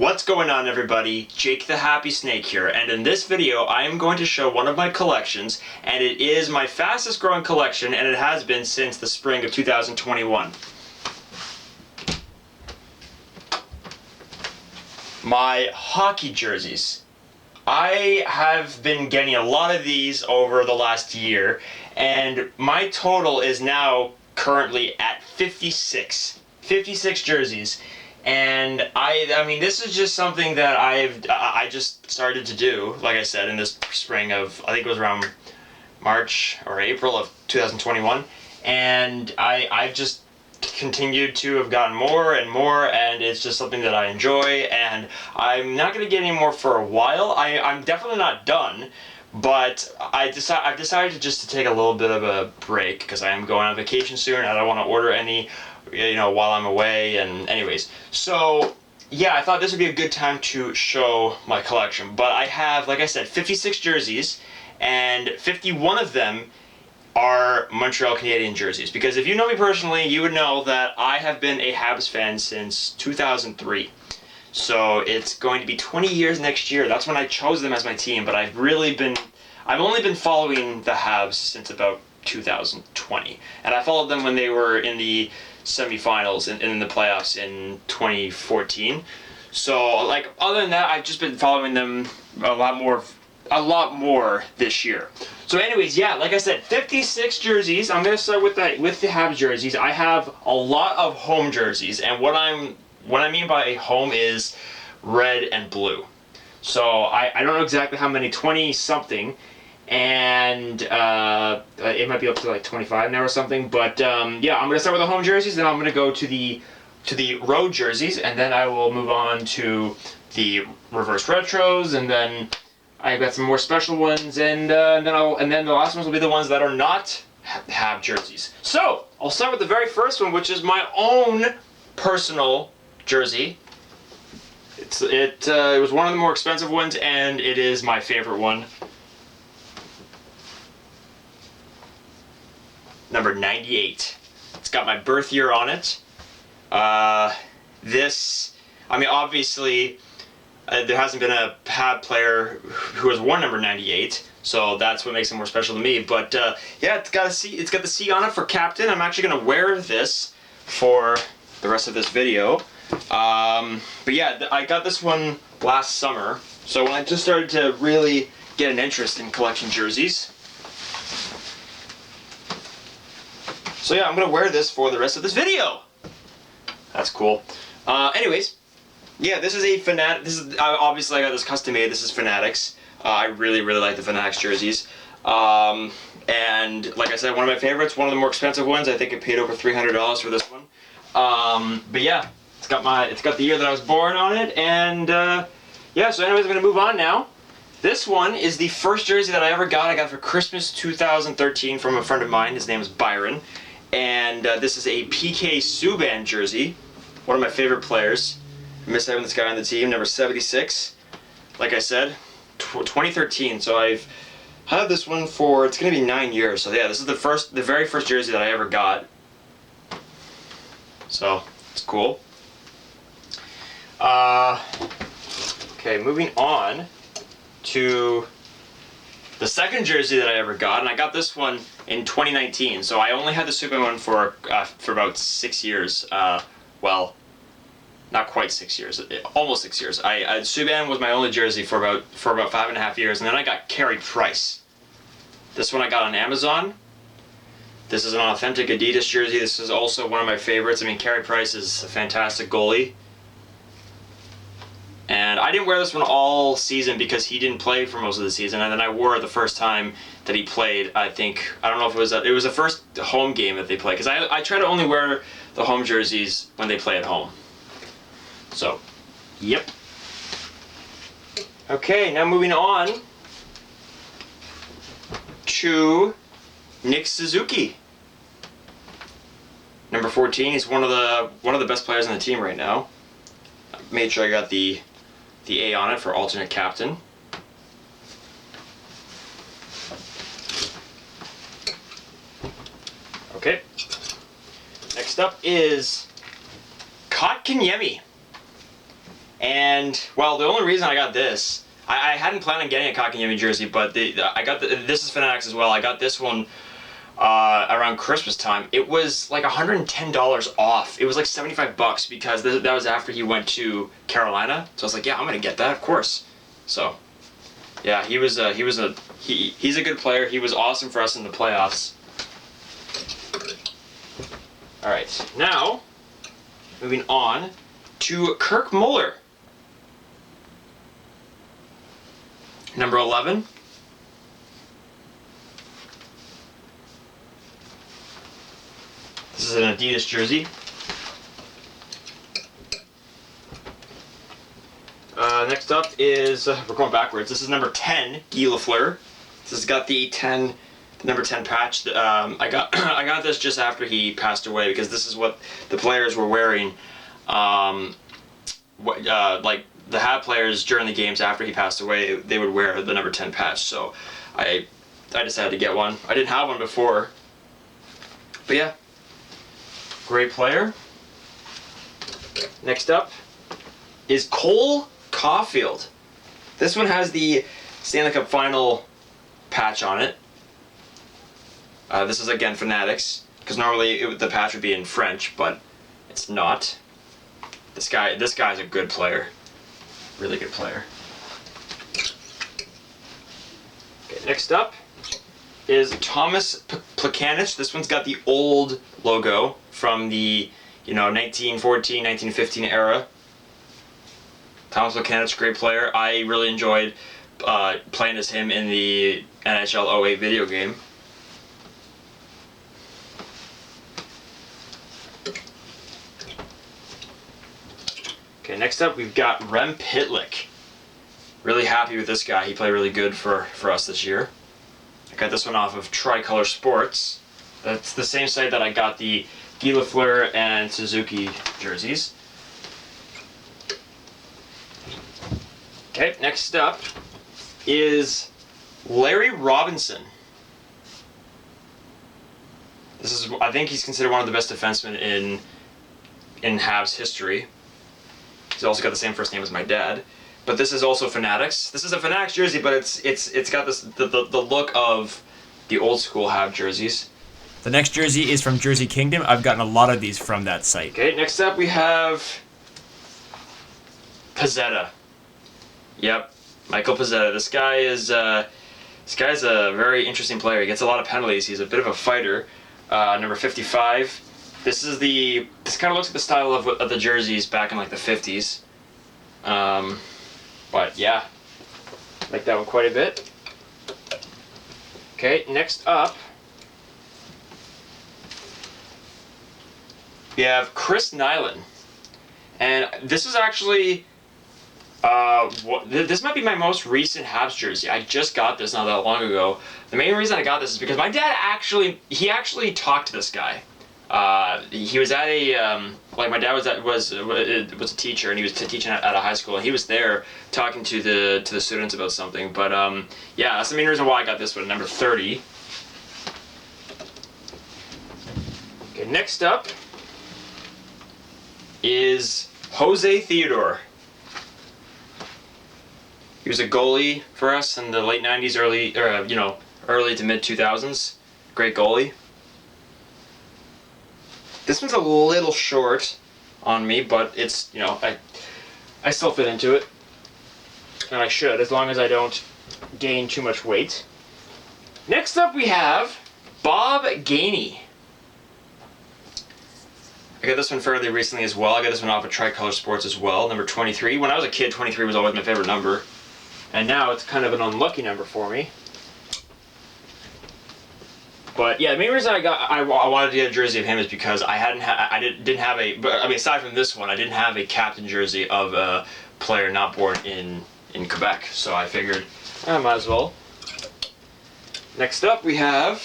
What's going on, everybody? Jake the Happy Snake here, and in this video I am going to show one of my collections, and it is my fastest growing collection, and it has been since the spring of 2021. My hockey jerseys. I have been getting a lot of these over the last year, and my total is now currently at 56 jerseys. And I mean, this is just something that I just started to do, like I said, in this spring of, I think it was around March or April of 2021, and I've just continued to have gotten more and more, and it's just something that I enjoy, and I'm not going to get any more for a while. I'm definitely not done, but I've decided just to take a little bit of a break because I am going on vacation soon. I don't want to order any, while I'm away. And anyways, so yeah, I thought this would be a good time to show my collection. But I have, like I said, 56 jerseys, and 51 of them are Montreal Canadiens jerseys. Because if you know me personally, you would know that I have been a Habs fan since 2003. So it's going to be 20 years next year. That's when I chose them as my team, but I've only been following the Habs since about 2020. And I followed them when they were in the semifinals and in the playoffs in 2014. So, like, other than that, I've just been following them a lot more this year. So anyways, yeah, like I said, 56 jerseys. I'm going to start with the Habs jerseys. I have a lot of home jerseys, and what I mean by home is red and blue. So I don't know exactly how many, 20 something, and it might be up to like 25 now or something. But yeah, I'm gonna start with the home jerseys, then I'm gonna go to the road jerseys, and then I will move on to the reverse retros, and then I've got some more special ones, and then the last ones will be the ones that are not Hab jerseys. So I'll start with the very first one, which is my own personal jersey. It was one of the more expensive ones, and it is my favorite one. Number 98. It's got my birth year on it. Obviously, there hasn't been a Hab player who has worn number 98, so that's what makes it more special to me. But yeah, it's got the C on it for captain. I'm actually gonna wear this for the rest of this video. But yeah, I got this one last summer, so when I just started to really get an interest in collection jerseys. So yeah, I'm gonna wear this for the rest of this video. That's cool. Anyways, yeah, this is a Fanatic. Obviously I got this custom made. This is Fanatics. I really like the Fanatics jerseys. And like I said, one of my favorites, one of the more expensive ones. I think I paid over $300 for this one. But yeah, it's got the year that I was born on it, and yeah. So anyways, I'm gonna move on now. This one is the first jersey that I ever got. I got it for Christmas 2013 from a friend of mine. His name is Byron, and this is a PK Subban jersey. One of my favorite players. I miss having this guy on the team. Number 76. Like I said, 2013. So I've had this one for, it's gonna be 9 years. So yeah, this is the very first jersey that I ever got. So it's cool. Okay, moving on to the second jersey that I ever got, and I got this one in 2019. So I only had the Subban one for about 6 years. Well, not quite 6 years, almost 6 years. Subban was my only jersey for about 5.5 years, and then I got Carey Price. This one I got on Amazon. This is an authentic Adidas jersey. This is also one of my favorites. I mean, Carey Price is a fantastic goalie. And I didn't wear this one all season because he didn't play for most of the season. And then I wore it the first time that he played. I don't know if it was the first home game that they played. Because I try to only wear the home jerseys when they play at home. So, yep. Okay, now moving on to Nick Suzuki. Number 14. He's one of the best players on the team right now. I made sure I got the A on it for alternate captain. Okay. Next up is Kotkaniemi. And well, the only reason I got this, I hadn't planned on getting a Kotkaniemi jersey, but this is Fanatics as well. I got this one around Christmas time. It was like $110 off. It was like $75 because that was after he went to Carolina. So I was like, yeah, I'm gonna get that, of course. So yeah, he's a good player. He was awesome for us in the playoffs. All right, now moving on to Kirk Muller, number 11. This is an Adidas jersey. Next up is, we're going backwards. This is number 10, Guy Lafleur. This has got the number 10 patch. I got this just after he passed away because this is what the players were wearing. Like the Habs players during the games after he passed away, they would wear the number 10 patch. So I decided to get one. I didn't have one before, but yeah, great player. Next up is Cole Caulfield. This one has the Stanley Cup Final patch on it. This is again Fanatics, because normally the patch would be in French, but it's not. This guy's a good player, really good player. Okay, next up is Thomas Plekanec. This one's got the old logo from the 1914, 1915 era. Thomas Plekanec, great player. I really enjoyed playing as him in the NHL 08 video game. Okay, next up we've got Rem Pitlick. Really happy with this guy. He played really good for us this year. I got this one off of Tricolor Sports. That's the same site that I got the Guy Lafleur and Suzuki jerseys. Okay, next up is Larry Robinson. I think he's considered one of the best defensemen in Habs history. He's also got the same first name as my dad. But this is also Fanatics. This is a Fanatics jersey, but it's got the look of the old school Habs jerseys. The next jersey is from Jersey Kingdom. I've gotten a lot of these from that site. Okay, next up we have Pezzetta. Yep, Michael Pezzetta. This guy's a very interesting player. He gets a lot of penalties. He's a bit of a fighter. Number 55. This kind of looks like the style of the jerseys back in like the 50s. But yeah, like that one quite a bit. Okay, next up we have Chris Nyland, and this is actually this might be my most recent Habs jersey. I just got this not that long ago. The main reason I got this is because my dad actually talked to this guy. He was at my dad was a teacher, and he was teaching at a high school, and he was there talking to the students about something. But yeah, that's the main reason why I got this one, number 30. Okay, next up is Jose Theodore. He was a goalie for us in the late 90s, early to mid 2000s. Great goalie. This one's a little short on me, but it's, I still fit into it. And I should, as long as I don't gain too much weight. Next up we have Bob Gainey. I got this one fairly recently as well. I got this one off of Tricolor Sports as well, number 23. When I was a kid, 23 was always my favorite number. And now it's kind of an unlucky number for me. But yeah, the main reason I wanted to get a jersey of him is because I didn't have aside from this one, I didn't have a captain jersey of a player not born in Quebec. So I figured I might as well. Next up we have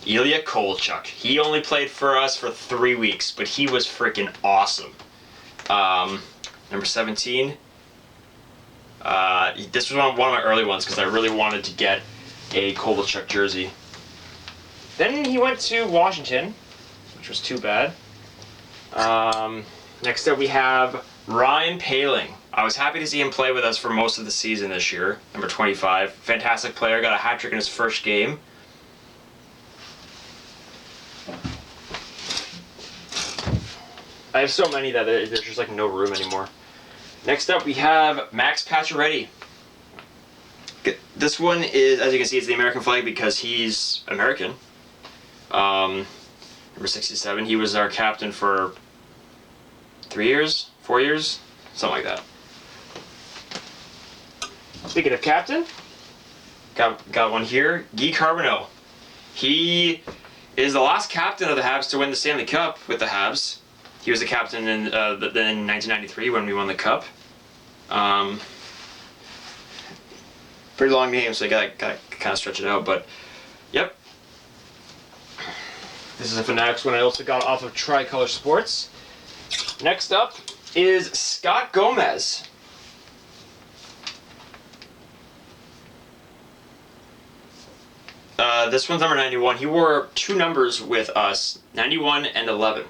Ilya Kovalchuk. He only played for us for 3 weeks, but he was freaking awesome. Number 17. This was one of my early ones because I really wanted to get a Kovalchuk jersey. Then he went to Washington, which was too bad. Next up we have Ryan Paling. I was happy to see him play with us for most of the season this year. Number 25. Fantastic player. Got a hat trick in his first game. I have so many that there's just like no room anymore. Next up, we have Max Pacioretty. This one is, as you can see, it's the American flag because he's American. Number 67. He was our captain for 3 years, 4 years, something like that. Speaking of captain, got one here. Guy Carbonneau. He is the last captain of the Habs to win the Stanley Cup with the Habs. He was the captain in 1993 when we won the Cup. Pretty long name, so I gotta kind of stretch it out. But yep, this is a Fanatics one I also got off of Tricolor Sports. Next up is Scott Gomez. This one's number 91. He wore 2 numbers with us, 91 and 11.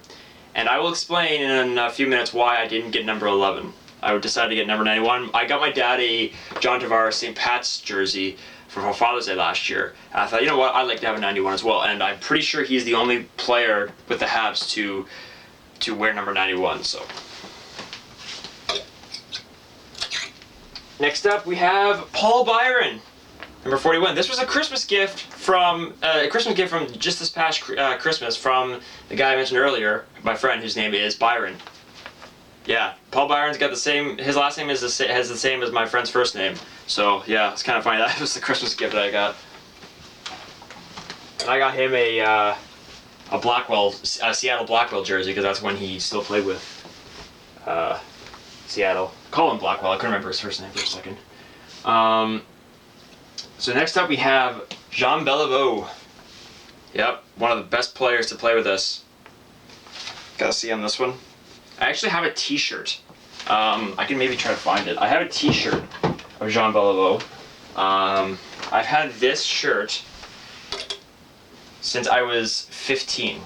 And I will explain in a few minutes why I didn't get number 11. I decided to get number 91. I got my dad a John Tavares St. Pat's jersey for Father's Day last year. And I thought, you know what, I'd like to have a 91 as well. And I'm pretty sure he's the only player with the Habs to wear number 91. So next up, we have Paul Byron, number 41. This was a Christmas gift from just this past Christmas from the guy I mentioned earlier, my friend whose name is Byron. Yeah, Paul Byron's got the same. His last name has the same as my friend's first name. So yeah, it's kind of funny. That was the Christmas gift that I got. And I got him a Seattle Blackwell jersey because that's when he still played with Seattle. Colin Blackwell. I couldn't remember his first name for a second. So next up we have Jean Beliveau. Yep, one of the best players to play with us. Gotta see on this one. I actually have a T-shirt. I can maybe try to find it. I have a T-shirt of Jean Beliveau. I've had this shirt since I was 15.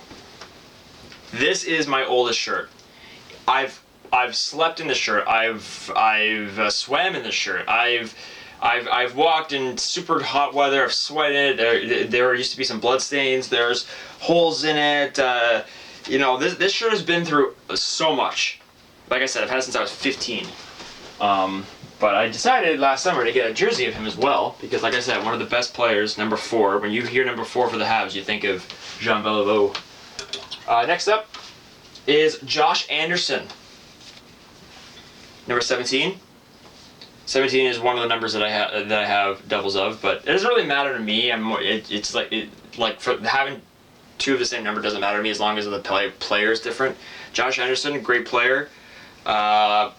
This is my oldest shirt. I've slept in this shirt. I've swam in this shirt. I've walked in super hot weather. I've sweated. There used to be some blood stains. There's holes in it. You know, this shirt has been through so much. Like I said, I've had it since I was 15. But I decided last summer to get a jersey of him as well because, like I said, one of the best players, number 4. When you hear number 4 for the Habs, you think of Jean Beliveau. Next up is Josh Anderson, number 17. 17 is one of the numbers that I have doubles of, but it doesn't really matter to me. It's like for having 2 of the same number doesn't matter to me as long as the player is different. Josh Anderson, great player. I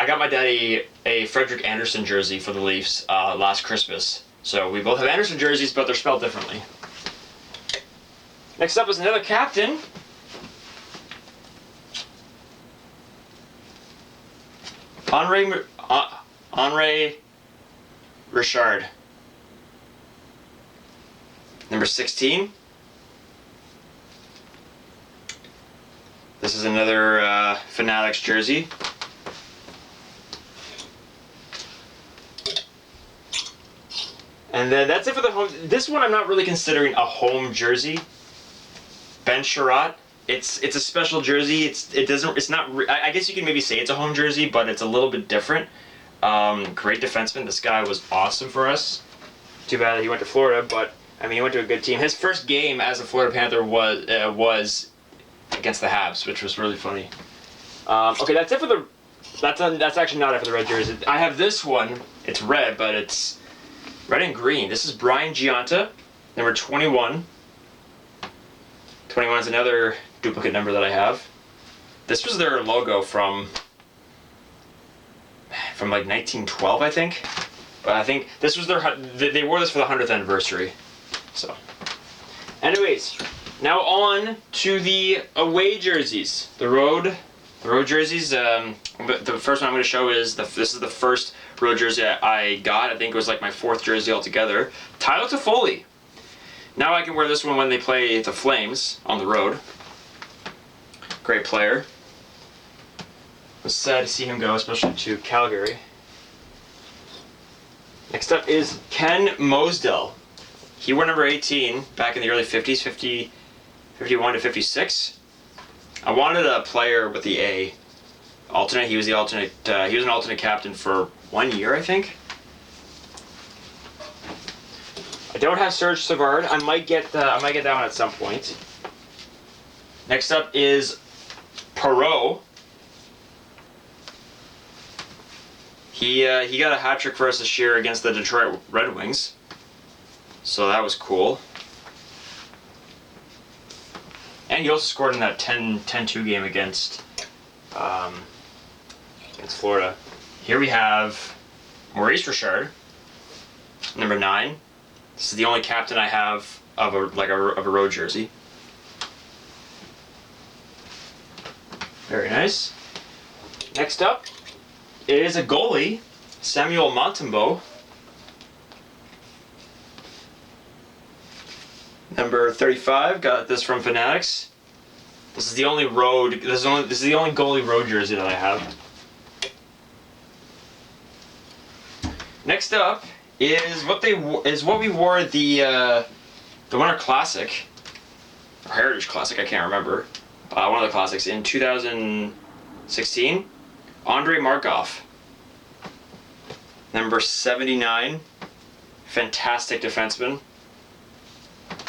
got my dad a Frederick Anderson jersey for the Leafs last Christmas. So we both have Anderson jerseys, but they're spelled differently. Next up is another captain. Henri Richard, number 16. This is another Fanatics jersey. And then that's it for the home. This one I'm not really considering a home jersey. Ben Sherratt. It's a special jersey. I guess you can maybe say it's a home jersey, but it's a little bit different. Great defenseman. This guy was awesome for us. Too bad that he went to Florida, but I mean he went to a good team. His first game as a Florida Panther was against the Habs, which was really funny. Okay, that's it for the. That's actually not it for the red jersey. I have this one. It's red, but it's red and green. This is Brian Gionta, number 21. 21 is another duplicate number that I have. This was their logo from like 1912, I think. But I think this was they wore this for the 100th anniversary. So, anyways, now on to the away jerseys. The road jerseys. The first one I'm going to show is this is the first road jersey I got. I think it was like my 4th jersey altogether. Tyler Toffoli. Now I can wear this one when they play the Flames on the road. Great player. was sad to see him go, especially to Calgary. Next up is Ken Mosdell. He wore number 18 back in the early 50s, 51 to 56. I wanted a player with the A. Alternate. He was the alternate. He was an alternate captain for 1 year, I think. I don't have Serge Savard. I might get that one at some point. Next up is Perreault. He got a hat trick for us this year against the Detroit Red Wings, so that was cool. And he also scored in that 10-2 game against Florida. Here we have Maurice Richard, number 9. This is the only captain I have of a road jersey. Very nice. Next up is a goalie, Samuel Montembeault. Number 35, got this from Fanatics. This is the only this is the only goalie road jersey that I have. Next up is what we wore at the Winter Classic, or Heritage Classic, I can't remember. One of the classics in 2016. Andrei Markov, number 79, fantastic defenseman,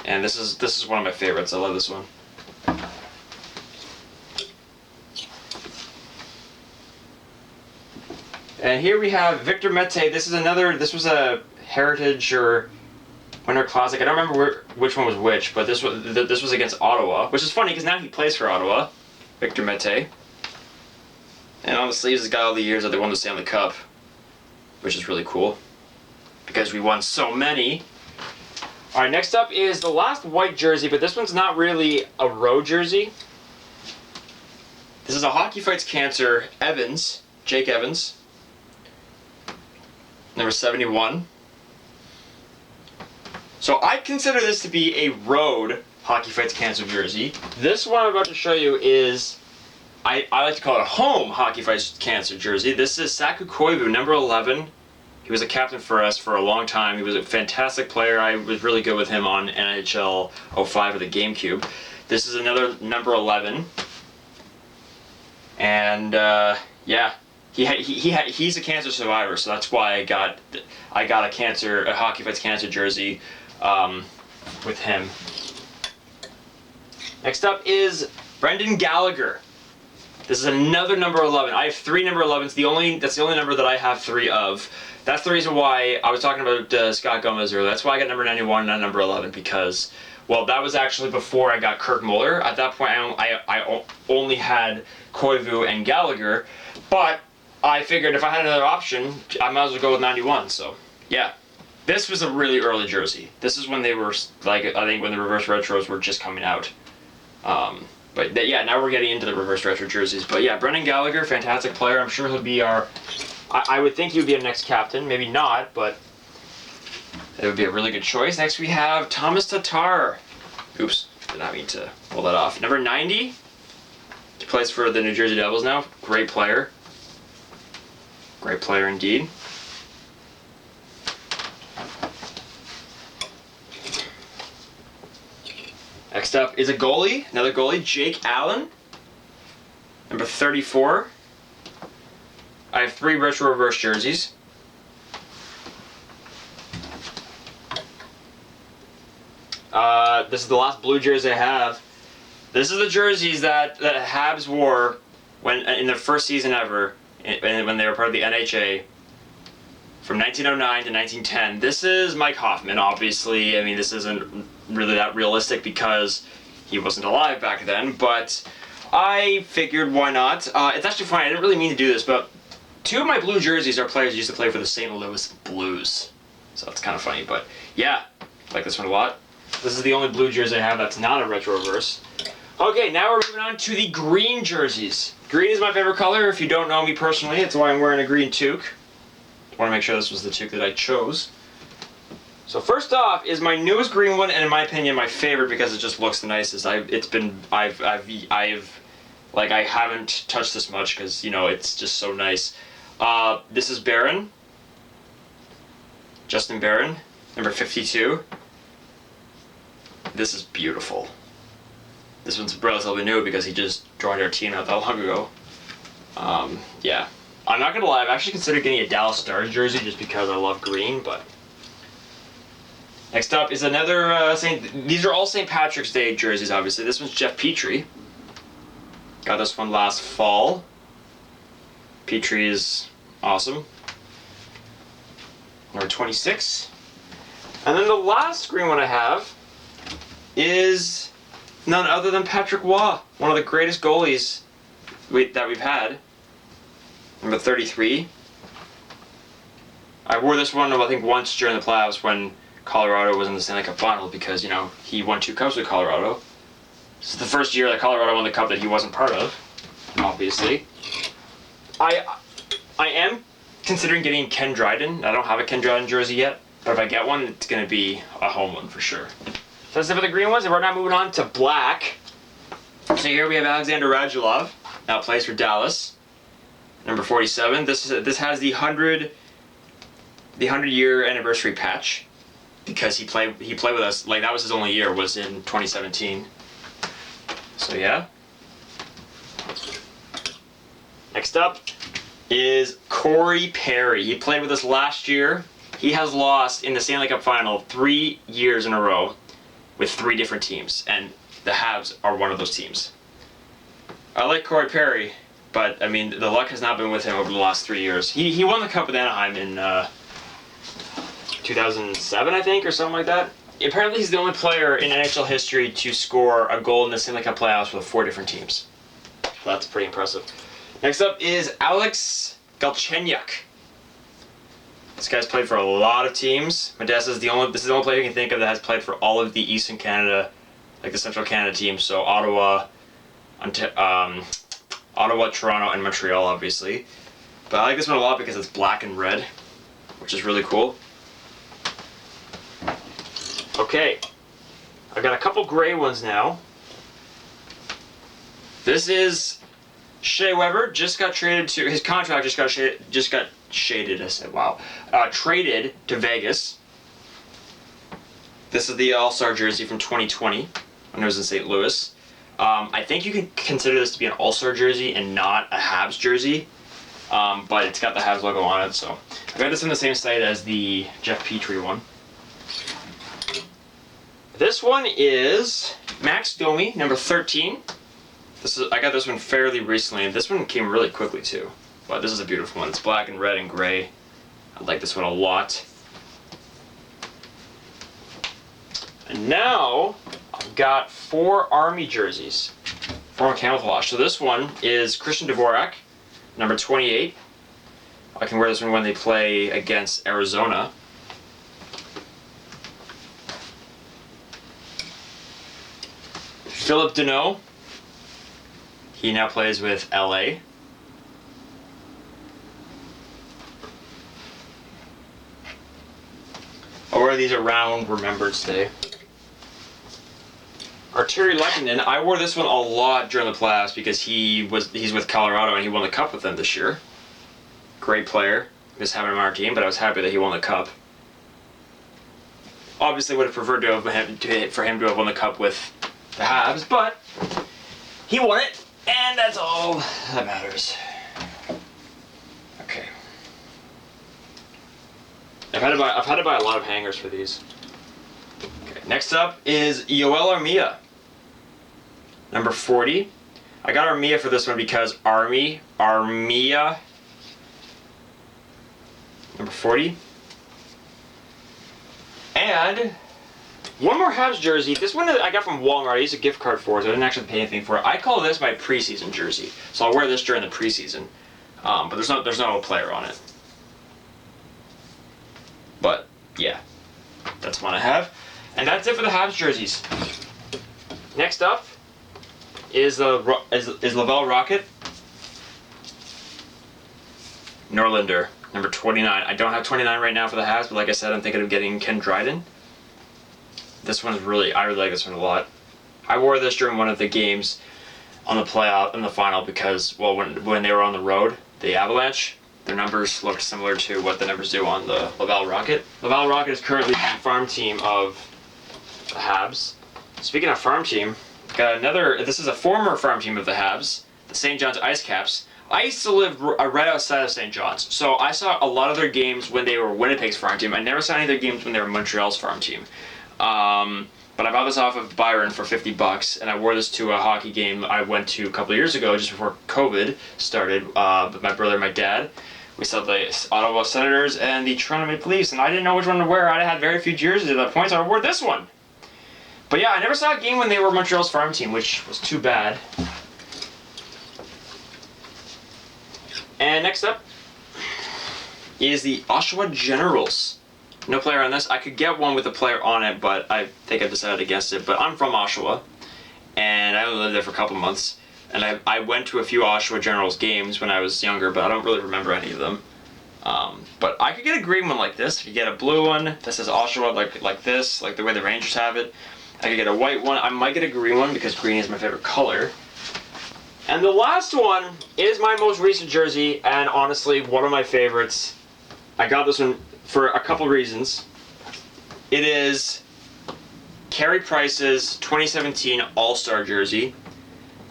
and this is one of my favorites. I love this one. And here we have Victor Mete. This was a Heritage or Winter Classic. I don't remember which one was which, but this was against Ottawa, which is funny because now he plays for Ottawa, Victor Mete. And on the sleeves, it's got all the years that they won the Stanley Cup, which is really cool because we won so many. All right, next up is the last white jersey, but this one's not really a road jersey. This is a Hockey Fights Cancer Evans, Jake Evans, number 71. So I consider this to be a road Hockey Fights Cancer jersey. This one I'm about to show you is, I like to call it a home Hockey Fights Cancer jersey. This is Saku Koivu, number 11. He was a captain for us for a long time. He was a fantastic player. I was really good with him on NHL 05 of the GameCube. This is another number 11. And yeah, he's a cancer survivor, so that's why I got a Hockey Fights Cancer jersey with him. Next up is Brendan Gallagher. This is another number 11. I have 3 number 11s. That's the only number that I have 3 of. That's the reason why I was talking about Scott Gomez earlier. That's why I got number 91 and not number 11, because, well, that was actually before I got Kirk Muller. At that point, I only had Koivu and Gallagher, but I figured if I had another option, I might as well go with 91. So, yeah. This was a really early jersey. This is when they were, like, I think when the reverse retros were just coming out. But yeah, now we're getting into the reverse retro jerseys. But yeah, Brendan Gallagher, fantastic player. I'm sure he'll be our... I would think he would be our next captain. Maybe not, but it would be a really good choice. Next we have Thomas Tatar. Oops, did not mean to pull that off. Number 90. He plays for the New Jersey Devils now. Great player. Great player indeed. Next up is a goalie, another goalie, Jake Allen, number 34. I have 3 retro reverse jerseys. This is the last blue jersey I have. This is the jerseys that Habs wore when in their first season ever, when they were part of the NHA, from 1909 to 1910. This is Mike Hoffman, obviously. I mean, this isn't really that realistic because he wasn't alive back then, but I figured why not. It's actually funny, I didn't really mean to do this, but 2 of my blue jerseys are players who used to play for the St. Louis Blues. So it's kind of funny, but yeah, I like this one a lot. This is the only blue jersey I have that's not a retro reverse. Okay, now we're moving on to the green jerseys. Green is my favorite color. If you don't know me personally, it's why I'm wearing a green toque. I want to make sure this was the toque that I chose. So first off is my newest green one, and in my opinion, my favorite because it just looks the nicest. I've Like, I haven't touched this much because, you know, it's just so nice. This is Barron. Justin Barron, number 52. This is beautiful. This one's relatively new because he just joined our team not that long ago. Yeah. I'm not gonna lie, I've actually considered getting a Dallas Stars jersey just because I love green, but... Next up is another these are all St. Patrick's Day jerseys, obviously. This one's Jeff Petrie. Got this one last fall. Petrie is awesome. Number 26. And then the last green one I have is none other than Patrick Waugh, one of the greatest goalies that we've had. Number 33. I wore this one, I think, once during the playoffs when Colorado was in the Stanley Cup Final because, you know, he won 2 cups with Colorado. This is the first year that Colorado won the cup that he wasn't part of, obviously. I am considering getting Ken Dryden. I don't have a Ken Dryden jersey yet, but if I get one, it's going to be a home one for sure. So that's it for the green ones, and we're now moving on to black. So here we have Alexander Radulov, now plays for Dallas. Number 47. This has the 100-year anniversary patch because he played with us. Like, that was his only year, was in 2017. So yeah. Next up is Corey Perry. He played with us last year. He has lost in the Stanley Cup Final 3 years in a row with 3 different teams, and the Habs are one of those teams. I like Corey Perry, but I mean the luck has not been with him over the last 3 years. He won the Cup with Anaheim in 2007, I think, or something like that. Apparently he's the only player in NHL history to score a goal in the Stanley Cup playoffs with 4 different teams. So that's pretty impressive. Next up is Alex Galchenyuk. This guy's played for a lot of teams. This is the only player you can think of that has played for all of the Eastern Canada, like the Central Canada teams. So Ottawa, Toronto, and Montreal, obviously. But I like this one a lot because it's black and red, which is really cool. Okay, I've got a couple gray ones now. This is Shea Weber. Just got traded to his contract. Just got shaded. I said, wow. Traded to Vegas. This is the All-Star jersey from 2020 when it was in St. Louis. I think you can consider this to be an All-Star jersey and not a Habs jersey, but it's got the Habs logo on it. So I got this on the same site as the Jeff Petrie one. This one is Max Domi, number 13. I got this one fairly recently, and this one came really quickly too. But this is a beautiful one. It's black and red and gray. I like this one a lot. And now I've got 4 Army jerseys, 4 camouflage. So this one is Christian Dvorak, number 28. I can wear this one when they play against Arizona. Philip Deneau. He now plays with LA. I'll wear these around Remembrance Day. Arturi Lehkonen, I wore this one a lot during the playoffs because he's with Colorado and he won the Cup with them this year. Great player. Just having him on our team, but I was happy that he won the Cup. Obviously would have preferred for him to have won the Cup with the Habs, but he won it, and that's all that matters. Okay. I've had to buy a lot of hangers for these. Okay. Next up is Yoel Armia, number 40. I got Armia for this one because Armia, number 40. And one more Habs jersey. This one I got from Walmart. I used a gift card for it, so I didn't actually pay anything for it. I call this my preseason jersey, so I'll wear this during the preseason. But there's no player on it. But yeah, that's one I have, and that's it for the Habs jerseys. Next up is Laval Rocket Norlinder, number 29. I don't have 29 right now for the Habs, but like I said, I'm thinking of getting Ken Dryden. This one is I really like this one a lot. I wore this during one of the games on the playoff in the final because, well, when they were on the road, the Avalanche, their numbers look similar to what the numbers do on the Laval Rocket. Laval Rocket is currently the farm team of the Habs. Speaking of farm team, got another. This is a former farm team of the Habs, the St. John's Ice Caps. I used to live right outside of St. John's, so I saw a lot of their games when they were Winnipeg's farm team. I never saw any of their games when they were Montreal's farm team. But I bought this off of Byron for $50, and I wore this to a hockey game I went to a couple of years ago, just before COVID started, with my brother and my dad. We saw the Ottawa Senators and the Toronto Maple Leafs, and I didn't know which one to wear. I had very few jerseys at that point, so I wore this one. But yeah, I never saw a game when they were Montreal's farm team, which was too bad. And next up is the Oshawa Generals. No player on this. I could get one with a player on it, but I think I've decided against it. But I'm from Oshawa, and I only lived there for a couple months. And I went to a few Oshawa Generals games when I was younger, but I don't really remember any of them. But I could get a green one like this. I could get a blue one that says Oshawa like this, like the way the Rangers have it. I could get a white one. I might get a green one because green is my favorite color. And the last one is my most recent jersey, and honestly, one of my favorites. I got this one for a couple reasons. It is Carey Price's 2017 All-Star jersey.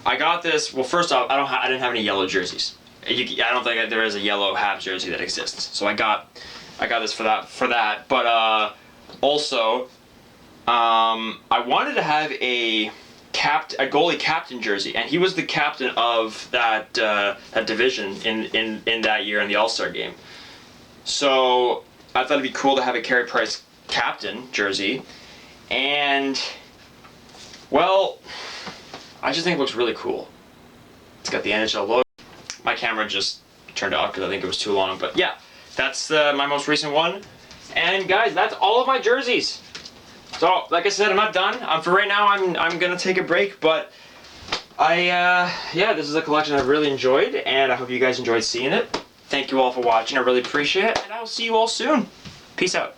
I got this. Well, first off, I didn't have any yellow jerseys. I don't think there is a yellow Habs jersey that exists. So I got this for that. But also, I wanted to have a goalie captain jersey, and he was the captain of that division in that year in the All-Star game. So I thought it'd be cool to have a Carey Price captain jersey, and well, I just think it looks really cool. It's got the NHL logo. My camera just turned off because I think it was too long, but yeah, that's my most recent one. And guys, that's all of my jerseys. So, like I said, I'm not done. For right now, I'm gonna take a break, but this is a collection I've really enjoyed, and I hope you guys enjoyed seeing it. Thank you all for watching. I really appreciate it, and I will see you all soon. Peace out.